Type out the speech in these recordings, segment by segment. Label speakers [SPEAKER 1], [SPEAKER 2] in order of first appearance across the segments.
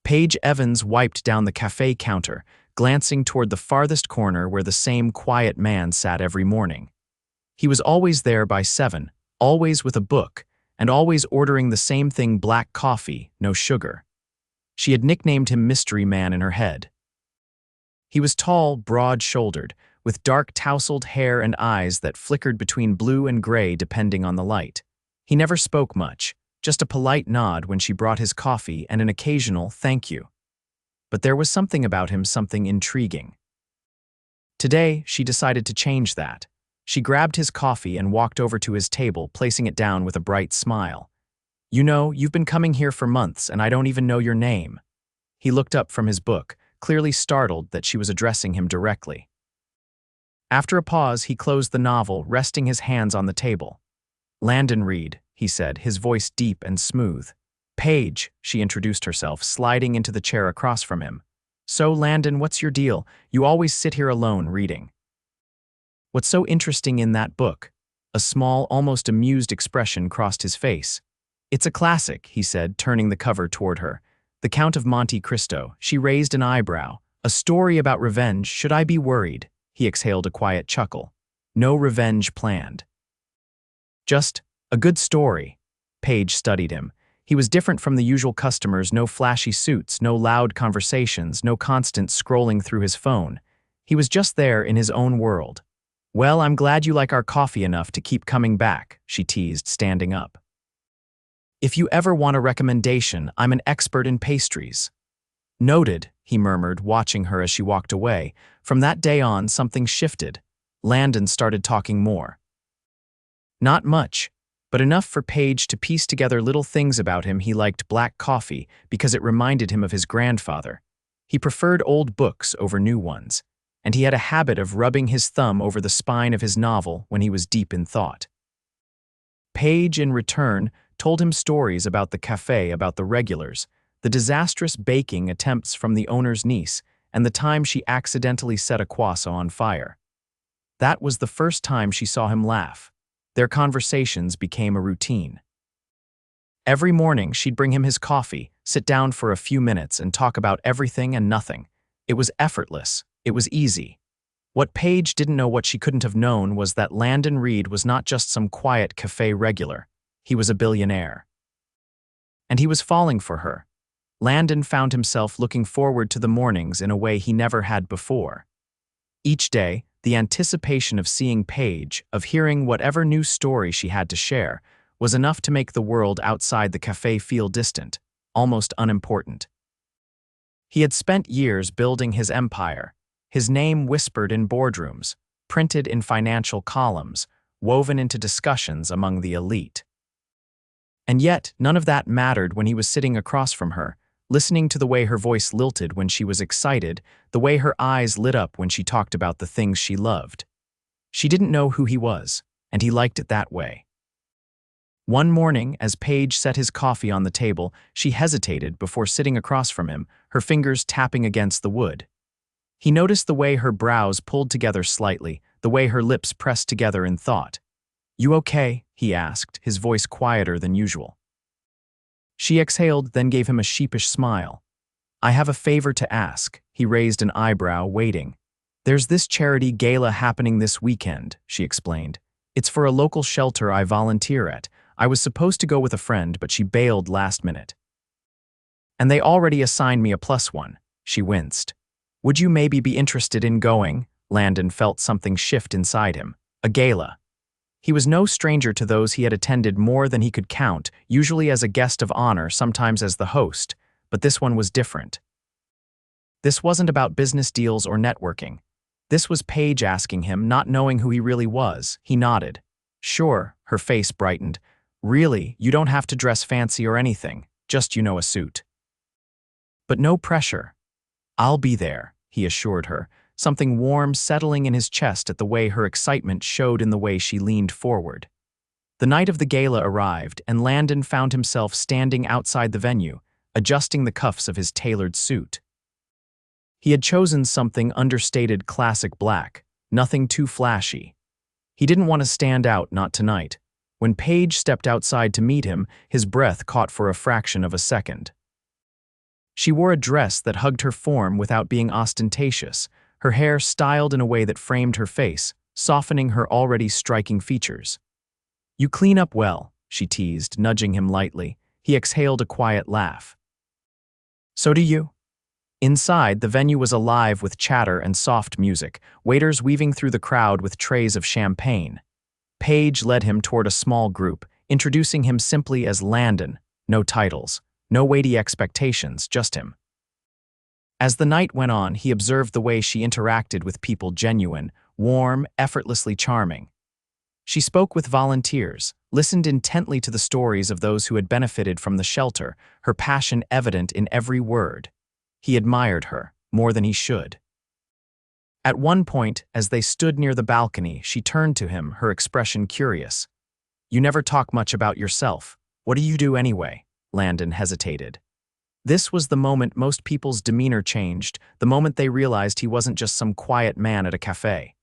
[SPEAKER 1] Paige Evans wiped down the café counter, glancing toward the farthest corner where the same quiet man sat every morning. He was always there by 7, always with a book, and always ordering the same thing: black coffee, no sugar. She had nicknamed him Mystery Man in her head. He was tall, broad-shouldered, with dark tousled hair and eyes that flickered between blue and gray depending on the light. He never spoke much, just a polite nod when she brought his coffee and an occasional thank you. But there was something about him, something intriguing. Today, she decided to change that. She grabbed his coffee and walked over to his table, placing it down with a bright smile. "You know, you've been coming here for months and I don't even know your name." He looked up from his book, clearly startled that she was addressing him directly. After a pause, he closed the novel, resting his hands on the table. "Landon Reed," he said, his voice deep and smooth. "Paige," she introduced herself, sliding into the chair across from him. "So, Landon, what's your deal? You always sit here alone reading. What's so interesting in that book?" A small, almost amused expression crossed his face. "It's a classic," he said, turning the cover toward her. "The Count of Monte Cristo." She raised an eyebrow. "A story about revenge. Should I be worried?" He exhaled a quiet chuckle. "No revenge planned. Just a good story." Paige studied him. He was different from the usual customers: no flashy suits, no loud conversations, no constant scrolling through his phone. He was just there in his own world. "Well, I'm glad you like our coffee enough to keep coming back," she teased, standing up. "If you ever want a recommendation, I'm an expert in pastries." "Noted," he murmured, watching her as she walked away. From that day on, something shifted. Landon started talking more. Not much, but enough for Paige to piece together little things about him. He liked black coffee because it reminded him of his grandfather. He preferred old books over new ones, and he had a habit of rubbing his thumb over the spine of his novel when he was deep in thought. Paige, in return, told him stories about the café, about the regulars, the disastrous baking attempts from the owner's niece, and the time she accidentally set a croissant on fire. That was the first time she saw him laugh. Their conversations became a routine. Every morning, she'd bring him his coffee, sit down for a few minutes, and talk about everything and nothing. It was effortless. It was easy. What Paige didn't know, what she couldn't have known, was that Landon Reed was not just some quiet café regular. He was a billionaire. And he was falling for her. Landon found himself looking forward to the mornings in a way he never had before. Each day, the anticipation of seeing Paige, of hearing whatever new story she had to share, was enough to make the world outside the café feel distant, almost unimportant. He had spent years building his empire, his name whispered in boardrooms, printed in financial columns, woven into discussions among the elite. And yet, none of that mattered when he was sitting across from her, listening to the way her voice lilted when she was excited, the way her eyes lit up when she talked about the things she loved. She didn't know who he was, and he liked it that way. One morning, as Paige set his coffee on the table, she hesitated before sitting across from him, her fingers tapping against the wood. He noticed the way her brows pulled together slightly, the way her lips pressed together in thought. "You okay?" he asked, his voice quieter than usual. She exhaled, then gave him a sheepish smile. "I have a favor to ask." He raised an eyebrow, waiting. "There's this charity gala happening this weekend," she explained. "It's for a local shelter I volunteer at. I was supposed to go with a friend, but she bailed last minute. And they already assigned me a +1. She winced. "Would you maybe be interested in going?" Landon felt something shift inside him. A gala. He was no stranger to those. He had attended more than he could count, usually as a guest of honor, sometimes as the host, but this one was different. This wasn't about business deals or networking. This was Paige asking him, not knowing who he really was. He nodded. "Sure," her face brightened. "Really, you don't have to dress fancy or anything, just, a suit." "But no pressure." "I'll be there," he assured her, something warm settling in his chest at the way her excitement showed in the way she leaned forward. The night of the gala arrived, and Landon found himself standing outside the venue, adjusting the cuffs of his tailored suit. He had chosen something understated, classic black, nothing too flashy. He didn't want to stand out, not tonight. When Paige stepped outside to meet him, his breath caught for a fraction of a second. She wore a dress that hugged her form without being ostentatious, her hair styled in a way that framed her face, softening her already striking features. "You clean up well," she teased, nudging him lightly. He exhaled a quiet laugh. "So do you." Inside, the venue was alive with chatter and soft music, waiters weaving through the crowd with trays of champagne. Paige led him toward a small group, introducing him simply as Landon. No titles, no weighty expectations, just him. As the night went on, he observed the way she interacted with people, genuine, warm, effortlessly charming. She spoke with volunteers, listened intently to the stories of those who had benefited from the shelter, her passion evident in every word. He admired her, more than he should. At one point, as they stood near the balcony, she turned to him, her expression curious. "You never talk much about yourself. What do you do anyway?" Landon hesitated. This was the moment most people's demeanor changed, the moment they realized he wasn't just some quiet man at a café.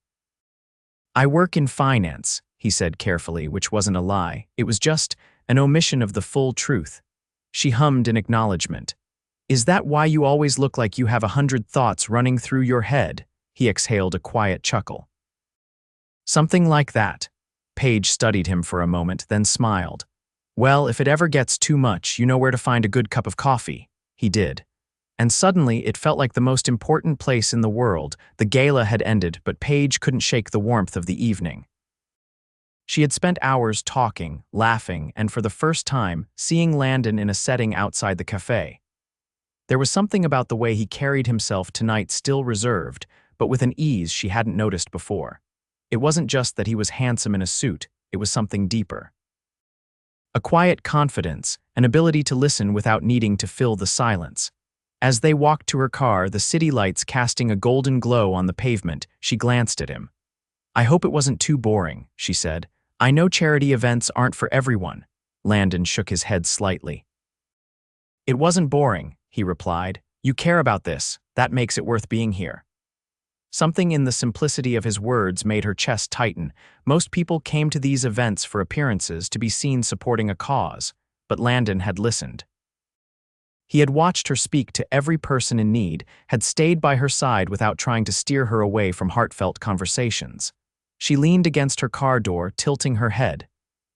[SPEAKER 1] "I work in finance," he said carefully, which wasn't a lie. It was just an omission of the full truth. She hummed in acknowledgement. "Is that why you always look like you have 100 thoughts running through your head?" He exhaled a quiet chuckle. "Something like that." Paige studied him for a moment, then smiled. "Well, if it ever gets too much, you know where to find a good cup of coffee." He did. And suddenly, it felt like the most important place in the world. The gala had ended, but Paige couldn't shake the warmth of the evening. She had spent hours talking, laughing, and for the first time, seeing Landon in a setting outside the café. There was something about the way he carried himself tonight, still reserved, but with an ease she hadn't noticed before. It wasn't just that he was handsome in a suit, it was something deeper. A quiet confidence, an ability to listen without needing to fill the silence. As they walked to her car, the city lights casting a golden glow on the pavement, she glanced at him. "I hope it wasn't too boring," she said. "I know charity events aren't for everyone." Landon shook his head slightly. "It wasn't boring," he replied. "You care about this, that makes it worth being here." Something in the simplicity of his words made her chest tighten. Most people came to these events for appearances, to be seen supporting a cause, but Landon had listened. He had watched her speak to every person in need, had stayed by her side without trying to steer her away from heartfelt conversations. She leaned against her car door, tilting her head.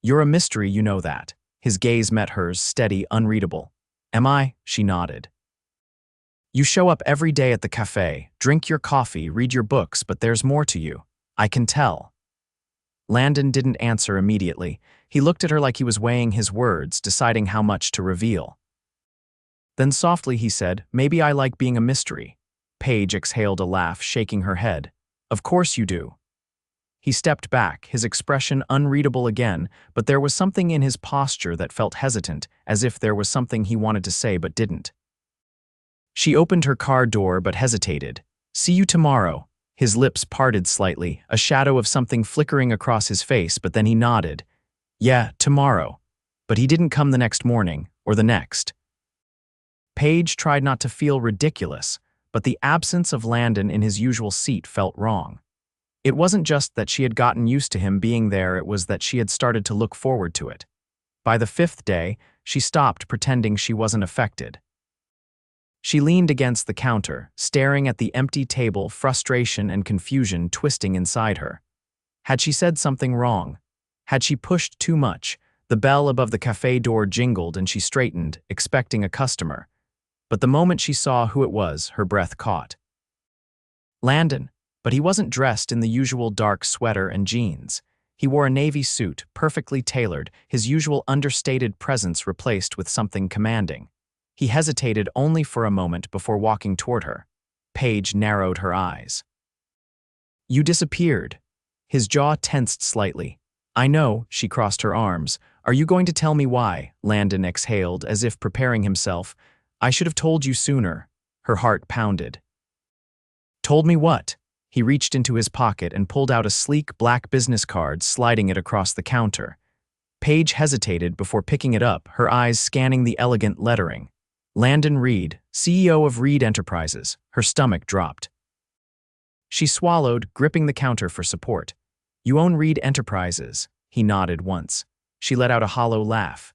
[SPEAKER 1] "You're a mystery, you know that." His gaze met hers, steady, unreadable. "Am I?" She nodded. "You show up every day at the café, drink your coffee, read your books, but there's more to you. I can tell." Landon didn't answer immediately. He looked at her like he was weighing his words, deciding how much to reveal. Then softly he said, "Maybe I like being a mystery." Paige exhaled a laugh, shaking her head. "Of course you do." He stepped back, his expression unreadable again, but there was something in his posture that felt hesitant, as if there was something he wanted to say but didn't. She opened her car door but hesitated. "See you tomorrow." His lips parted slightly, a shadow of something flickering across his face, but then he nodded. "Yeah, tomorrow." But he didn't come the next morning, or the next. Paige tried not to feel ridiculous, but the absence of Landon in his usual seat felt wrong. It wasn't just that she had gotten used to him being there, it was that she had started to look forward to it. By the 5th day, she stopped pretending she wasn't affected. She leaned against the counter, staring at the empty table, frustration and confusion twisting inside her. Had she said something wrong? Had she pushed too much? The bell above the café door jingled and she straightened, expecting a customer. But the moment she saw who it was, her breath caught. Landon, but he wasn't dressed in the usual dark sweater and jeans. He wore a navy suit, perfectly tailored, his usual understated presence replaced with something commanding. He hesitated only for a moment before walking toward her. Paige narrowed her eyes. "You disappeared." His jaw tensed slightly. "I know," she crossed her arms. "Are you going to tell me why?" Landon exhaled, as if preparing himself. "I should have told you sooner." Her heart pounded. "Told me what?" He reached into his pocket and pulled out a sleek black business card, sliding it across the counter. Paige hesitated before picking it up, her eyes scanning the elegant lettering. Landon Reed, CEO of Reed Enterprises. Her stomach dropped. She swallowed, gripping the counter for support. "You own Reed Enterprises." He nodded once. She let out a hollow laugh.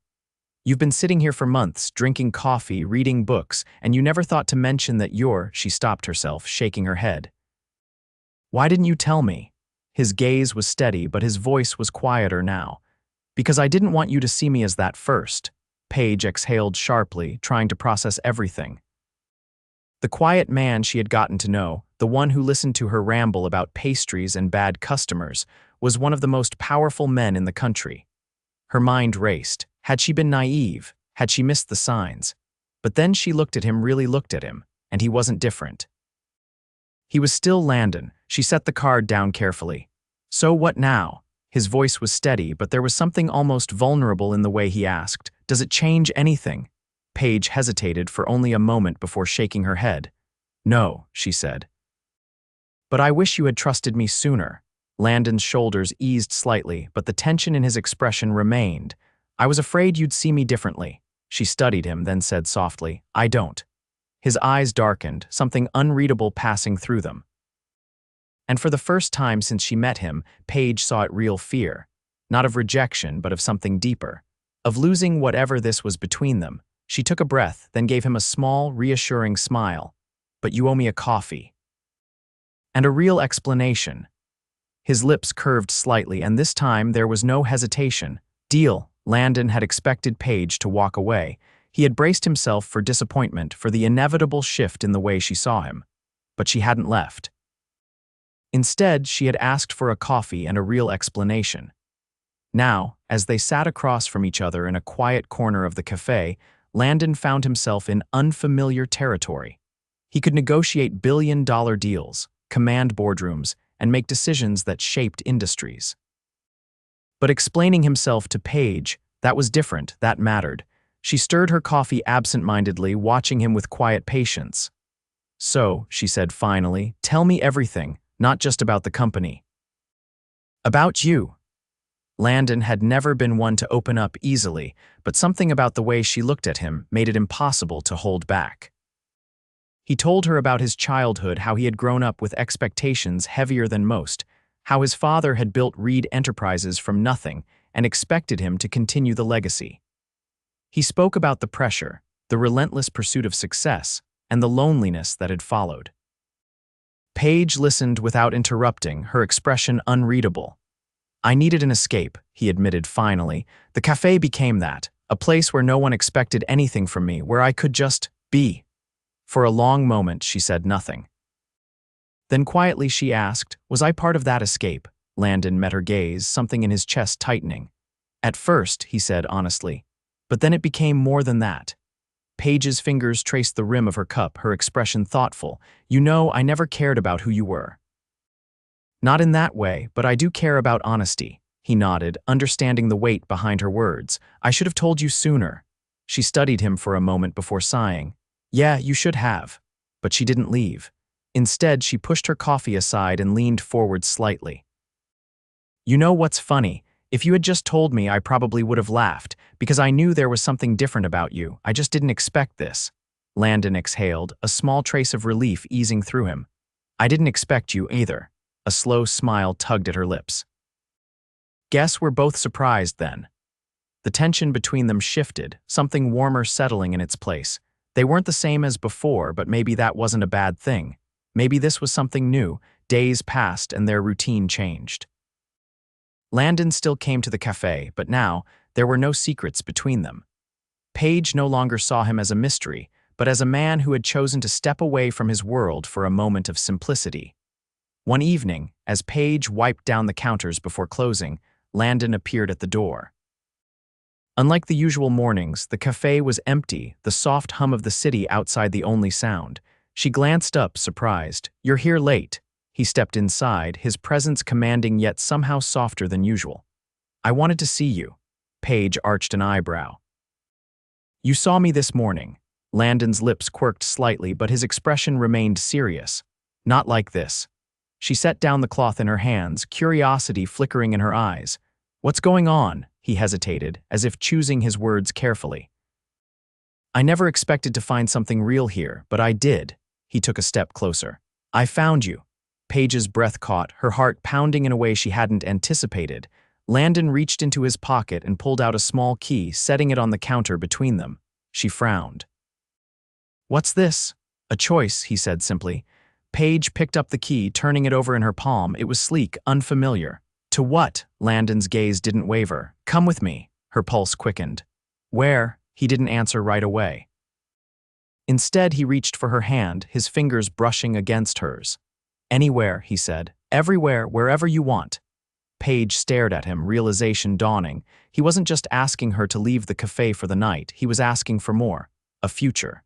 [SPEAKER 1] You've been sitting here for months, drinking coffee, reading books, and you never thought to mention that she stopped herself, shaking her head. Why didn't you tell me? His gaze was steady, but his voice was quieter now. Because I didn't want you to see me as that first. Paige exhaled sharply, trying to process everything. The quiet man she had gotten to know, the one who listened to her ramble about pastries and bad customers, was one of the most powerful men in the country. Her mind raced. Had she been naive? Had she missed the signs? But then she really looked at him, and he wasn't different. He was still Landon. She set the card down carefully. So what now? His voice was steady, but there was something almost vulnerable in the way he asked, "Does it change anything?" Paige hesitated for only a moment before shaking her head. "No," she said. "But I wish you had trusted me sooner." Landon's shoulders eased slightly, but the tension in his expression remained. "I was afraid you'd see me differently." She studied him, then said softly, "I don't." His eyes darkened, something unreadable passing through them. And for the first time since she met him, Paige saw it real fear. Not of rejection, but of something deeper. Of losing whatever this was between them. She took a breath, then gave him a small, reassuring smile. "But you owe me a coffee." And a real explanation. His lips curved slightly, and this time there was no hesitation. Deal. Landon had expected Paige to walk away. He had braced himself for disappointment, for the inevitable shift in the way she saw him. But she hadn't left. Instead, she had asked for a coffee and a real explanation. Now, as they sat across from each other in a quiet corner of the café, Landon found himself in unfamiliar territory. He could negotiate billion-dollar deals, command boardrooms, and make decisions that shaped industries. But explaining himself to Paige, that was different, that mattered. She stirred her coffee absent-mindedly, watching him with quiet patience. "So," she said finally, "tell me everything, not just about the company." "About you." Landon had never been one to open up easily, but something about the way she looked at him made it impossible to hold back. He told her about his childhood, how he had grown up with expectations heavier than most, how his father had built Reed Enterprises from nothing and expected him to continue the legacy. He spoke about the pressure, the relentless pursuit of success, and the loneliness that had followed. Paige listened without interrupting, her expression unreadable. "I needed an escape," he admitted finally. "The café became that, a place where no one expected anything from me, where I could just be." For a long moment, she said nothing. Then quietly she asked, "Was I part of that escape?" Landon met her gaze, something in his chest tightening. "At first," he said honestly, "but then it became more than that." Paige's fingers traced the rim of her cup, her expression thoughtful. "You know, I never cared about who you were." "Not in that way, but I do care about honesty." He nodded, understanding the weight behind her words. "I should have told you sooner." She studied him for a moment before sighing. "Yeah, you should have." But she didn't leave. Instead, she pushed her coffee aside and leaned forward slightly. "You know what's funny? If you had just told me, I probably would have laughed, because I knew there was something different about you. I just didn't expect this." Landon exhaled, a small trace of relief easing through him. "I didn't expect you either." A slow smile tugged at her lips. "Guess we're both surprised then." The tension between them shifted, something warmer settling in its place. They weren't the same as before, but maybe that wasn't a bad thing. Maybe this was something new. Days passed and their routine changed. Landon still came to the café, but now there were no secrets between them. Paige no longer saw him as a mystery, but as a man who had chosen to step away from his world for a moment of simplicity. One evening, as Paige wiped down the counters before closing, Landon appeared at the door. Unlike the usual mornings, the café was empty, the soft hum of the city outside the only sound. She glanced up, surprised. "You're here late." He stepped inside, his presence commanding yet somehow softer than usual. "I wanted to see you." Paige arched an eyebrow. "You saw me this morning." Landon's lips quirked slightly, but his expression remained serious. "Not like this." She set down the cloth in her hands, curiosity flickering in her eyes. "What's going on?" He hesitated, as if choosing his words carefully. "I never expected to find something real here, but I did." He took a step closer. "I found you." Paige's breath caught, her heart pounding in a way she hadn't anticipated. Landon reached into his pocket and pulled out a small key, setting it on the counter between them. She frowned. "What's this?" "A choice," he said simply. Paige picked up the key, turning it over in her palm. It was sleek, unfamiliar. "To what?" Landon's gaze didn't waver. "Come with me." Her pulse quickened. "Where?" He didn't answer right away. Instead, he reached for her hand, his fingers brushing against hers. "Anywhere," he said. "Everywhere, wherever you want." Paige stared at him, realization dawning. He wasn't just asking her to leave the cafe for the night, he was asking for more. A future.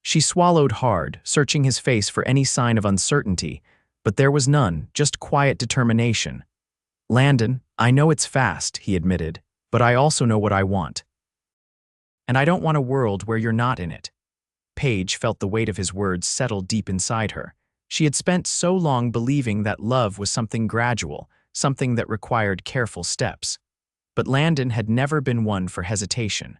[SPEAKER 1] She swallowed hard, searching his face for any sign of uncertainty, but there was none, just quiet determination. "Landon, I know it's fast," he admitted, "but I also know what I want. And I don't want a world where you're not in it." Paige felt the weight of his words settle deep inside her. She had spent so long believing that love was something gradual, something that required careful steps. But Landon had never been one for hesitation.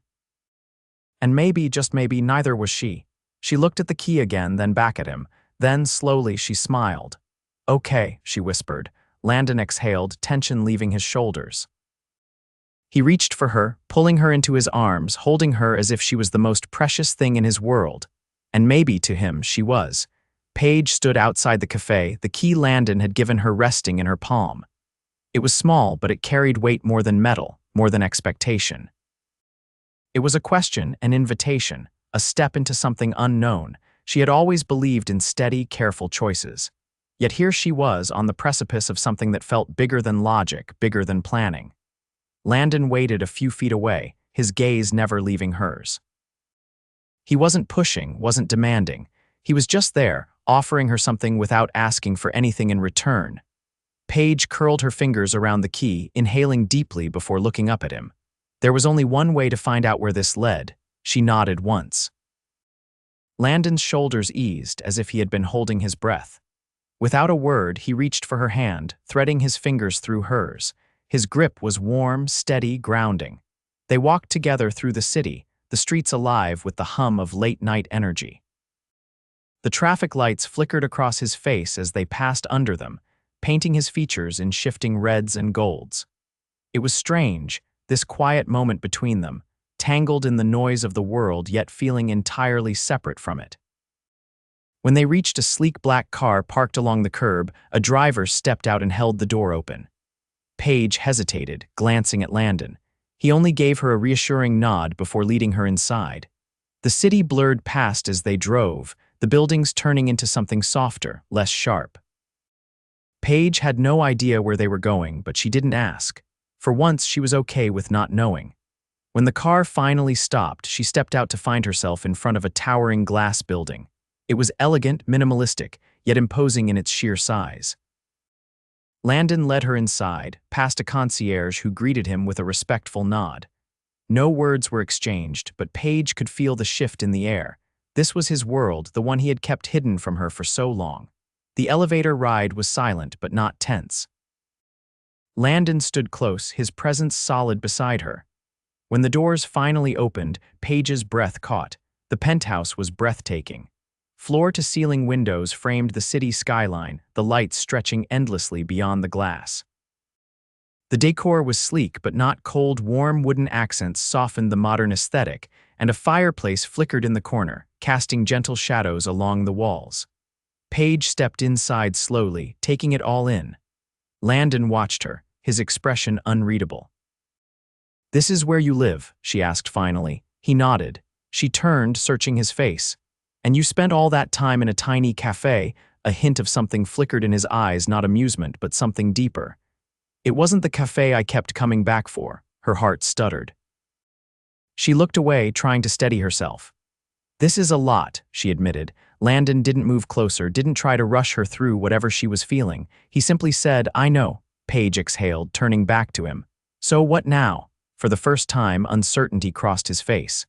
[SPEAKER 1] And maybe, just maybe, neither was she. She looked at the key again, then back at him. Then, slowly, she smiled. "Okay," she whispered. Landon exhaled, tension leaving his shoulders. He reached for her, pulling her into his arms, holding her as if she was the most precious thing in his world. And maybe, to him, she was. Paige stood outside the cafe, the key Landon had given her resting in her palm. It was small, but it carried weight more than metal, more than expectation. It was a question, an invitation, a step into something unknown. She had always believed in steady, careful choices. Yet here she was, on the precipice of something that felt bigger than logic, bigger than planning. Landon waited a few feet away, his gaze never leaving hers. He wasn't pushing, wasn't demanding. He was just there, offering her something without asking for anything in return. Paige curled her fingers around the key, inhaling deeply before looking up at him. There was only one way to find out where this led. She nodded once. Landon's shoulders eased, as if he had been holding his breath. Without a word, he reached for her hand, threading his fingers through hers. His grip was warm, steady, grounding. They walked together through the city, the streets alive with the hum of late-night energy. The traffic lights flickered across his face as they passed under them, painting his features in shifting reds and golds. It was strange, this quiet moment between them, tangled in the noise of the world yet feeling entirely separate from it. When they reached a sleek black car parked along the curb, a driver stepped out and held the door open. Paige hesitated, glancing at Landon. He only gave her a reassuring nod before leading her inside. The city blurred past as they drove, the buildings turning into something softer, less sharp. Paige had no idea where they were going, but she didn't ask. For once, she was okay with not knowing. When the car finally stopped, she stepped out to find herself in front of a towering glass building. It was elegant, minimalistic, yet imposing in its sheer size. Landon led her inside, past a concierge who greeted him with a respectful nod. No words were exchanged, but Paige could feel the shift in the air. This was his world, the one he had kept hidden from her for so long. The elevator ride was silent but not tense. Landon stood close, his presence solid beside her. When the doors finally opened, Paige's breath caught. The penthouse was breathtaking. Floor-to-ceiling windows framed the city skyline, the lights stretching endlessly beyond the glass. The decor was sleek but not cold, warm wooden accents softened the modern aesthetic, and a fireplace flickered in the corner, casting gentle shadows along the walls. Paige stepped inside slowly, taking it all in. Landon watched her, his expression unreadable. "This is where you live?" she asked finally. He nodded. She turned, searching his face. "And you spent all that time in a tiny cafe?" A hint of something flickered in his eyes, not amusement, but something deeper. "It wasn't the cafe I kept coming back for," her heart stuttered. She looked away, trying to steady herself. "This is a lot," she admitted. Landon didn't move closer, didn't try to rush her through whatever she was feeling. He simply said, "I know." Paige exhaled, turning back to him. "So what now?" For the first time, uncertainty crossed his face.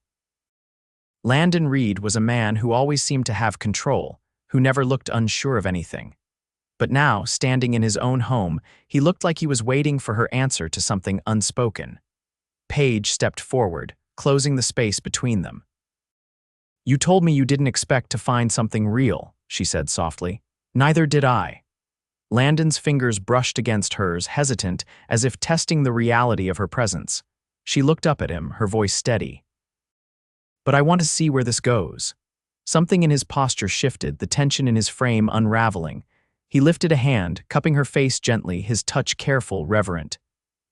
[SPEAKER 1] Landon Reed was a man who always seemed to have control, who never looked unsure of anything. But now, standing in his own home, he looked like he was waiting for her answer to something unspoken. Paige stepped forward, closing the space between them. "You told me you didn't expect to find something real," she said softly. "Neither did I." Landon's fingers brushed against hers, hesitant, as if testing the reality of her presence. She looked up at him, her voice steady. "But I want to see where this goes." Something in his posture shifted, the tension in his frame unraveling. He lifted a hand, cupping her face gently, his touch careful, reverent.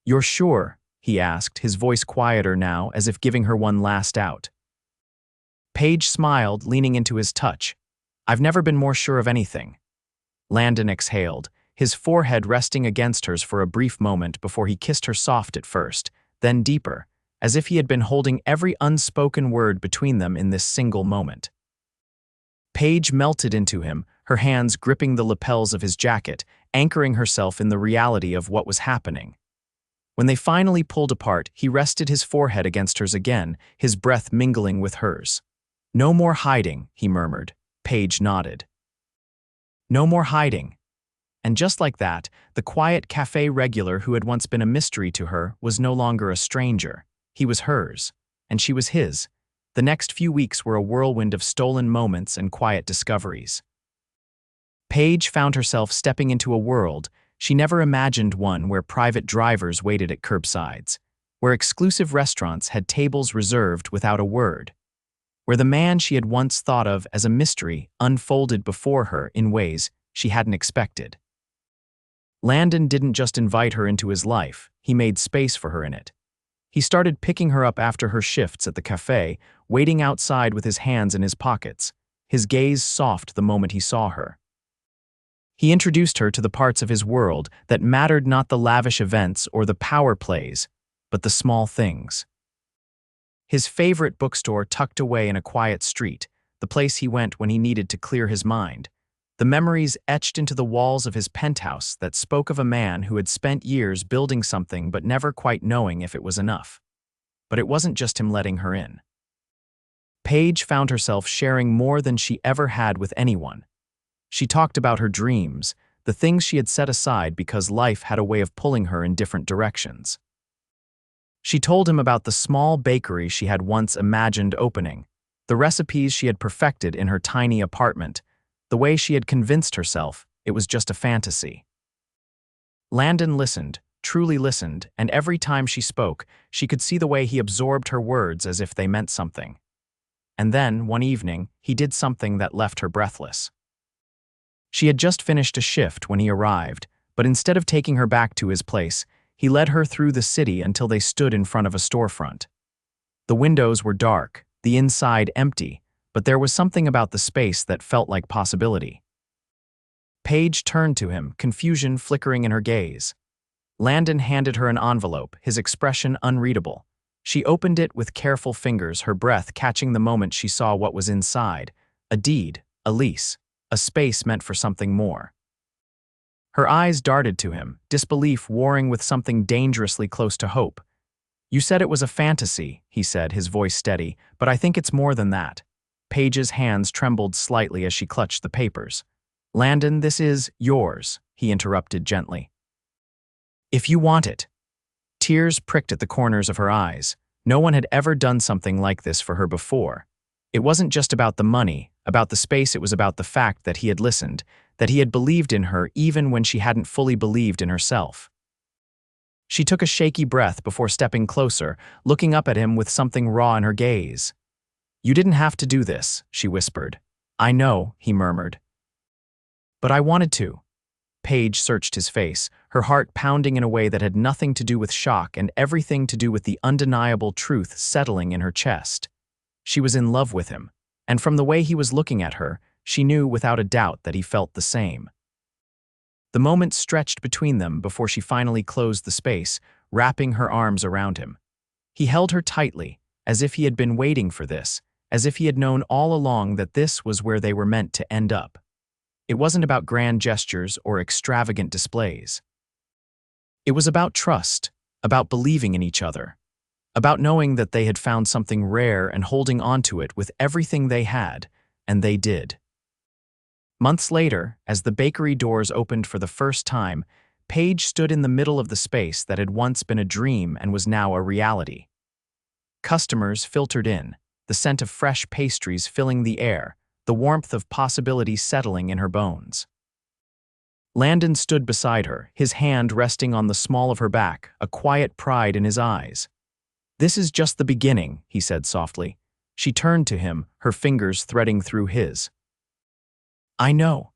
[SPEAKER 1] "You're sure?" he asked, his voice quieter now, as if giving her one last out. Paige smiled, leaning into his touch. "I've never been more sure of anything." Landon exhaled, his forehead resting against hers for a brief moment before he kissed her soft at first, then deeper, as if he had been holding every unspoken word between them in this single moment. Paige melted into him, her hands gripping the lapels of his jacket, anchoring herself in the reality of what was happening. When they finally pulled apart, he rested his forehead against hers again, his breath mingling with hers. "No more hiding," he murmured. Paige nodded. "No more hiding." And just like that, the quiet cafe regular who had once been a mystery to her was no longer a stranger. He was hers, and she was his. The next few weeks were a whirlwind of stolen moments and quiet discoveries. Paige found herself stepping into a world she never imagined, one where private drivers waited at curbsides, where exclusive restaurants had tables reserved without a word, where the man she had once thought of as a mystery unfolded before her in ways she hadn't expected. Landon didn't just invite her into his life, he made space for her in it. He started picking her up after her shifts at the café, waiting outside with his hands in his pockets, his gaze soft the moment he saw her. He introduced her to the parts of his world that mattered, not the lavish events or the power plays, but the small things. His favorite bookstore tucked away in a quiet street, the place he went when he needed to clear his mind. The memories etched into the walls of his penthouse that spoke of a man who had spent years building something but never quite knowing if it was enough. But it wasn't just him letting her in. Paige found herself sharing more than she ever had with anyone. She talked about her dreams, the things she had set aside because life had a way of pulling her in different directions. She told him about the small bakery she had once imagined opening, the recipes she had perfected in her tiny apartment, the way she had convinced herself it was just a fantasy. Landon listened, truly listened, and every time she spoke, she could see the way he absorbed her words as if they meant something. And then, one evening, he did something that left her breathless. She had just finished a shift when he arrived, but instead of taking her back to his place, he led her through the city until they stood in front of a storefront. The windows were dark, the inside empty, but there was something about the space that felt like possibility. Paige turned to him, confusion flickering in her gaze. Landon handed her an envelope, his expression unreadable. She opened it with careful fingers, her breath catching the moment she saw what was inside. A deed, a lease, a space meant for something more. Her eyes darted to him, disbelief warring with something dangerously close to hope. "You said it was a fantasy," he said, his voice steady, "but I think it's more than that." Paige's hands trembled slightly as she clutched the papers. "Landon, this is yours," he interrupted gently. "If you want it." Tears pricked at the corners of her eyes. No one had ever done something like this for her before. It wasn't just about the money, about the space, it was about the fact that he had listened, that he had believed in her even when she hadn't fully believed in herself. She took a shaky breath before stepping closer, looking up at him with something raw in her gaze. "You didn't have to do this," she whispered. "I know," he murmured. "But I wanted to." Paige searched his face, her heart pounding in a way that had nothing to do with shock and everything to do with the undeniable truth settling in her chest. She was in love with him, and from the way he was looking at her, she knew without a doubt that he felt the same. The moment stretched between them before she finally closed the space, wrapping her arms around him. He held her tightly, as if he had been waiting for this, as if he had known all along that this was where they were meant to end up. It wasn't about grand gestures or extravagant displays. It was about trust, about believing in each other, about knowing that they had found something rare and holding onto it with everything they had, and they did. Months later, as the bakery doors opened for the first time, Paige stood in the middle of the space that had once been a dream and was now a reality. Customers filtered in, the scent of fresh pastries filling the air, the warmth of possibility settling in her bones. Landon stood beside her, his hand resting on the small of her back, a quiet pride in his eyes. "This is just the beginning," he said softly. She turned to him, her fingers threading through his. "I know."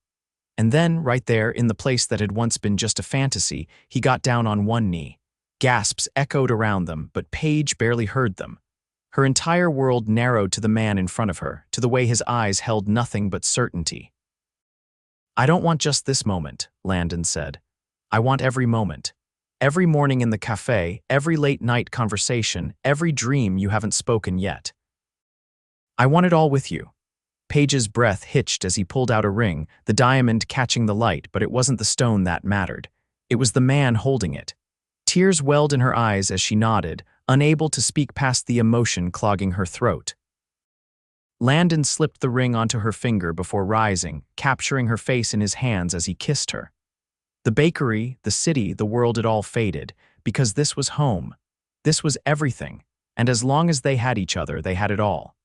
[SPEAKER 1] And then, right there, in the place that had once been just a fantasy, he got down on one knee. Gasps echoed around them, but Paige barely heard them. Her entire world narrowed to the man in front of her, to the way his eyes held nothing but certainty. "I don't want just this moment," Landon said. "I want every moment. Every morning in the café, every late-night conversation, every dream you haven't spoken yet. I want it all with you." Paige's breath hitched as he pulled out a ring, the diamond catching the light, but it wasn't the stone that mattered. It was the man holding it. Tears welled in her eyes as she nodded, unable to speak past the emotion clogging her throat. Landon slipped the ring onto her finger before rising, capturing her face in his hands as he kissed her. The bakery, the city, the world, it all faded, because this was home. This was everything, and as long as they had each other, they had it all.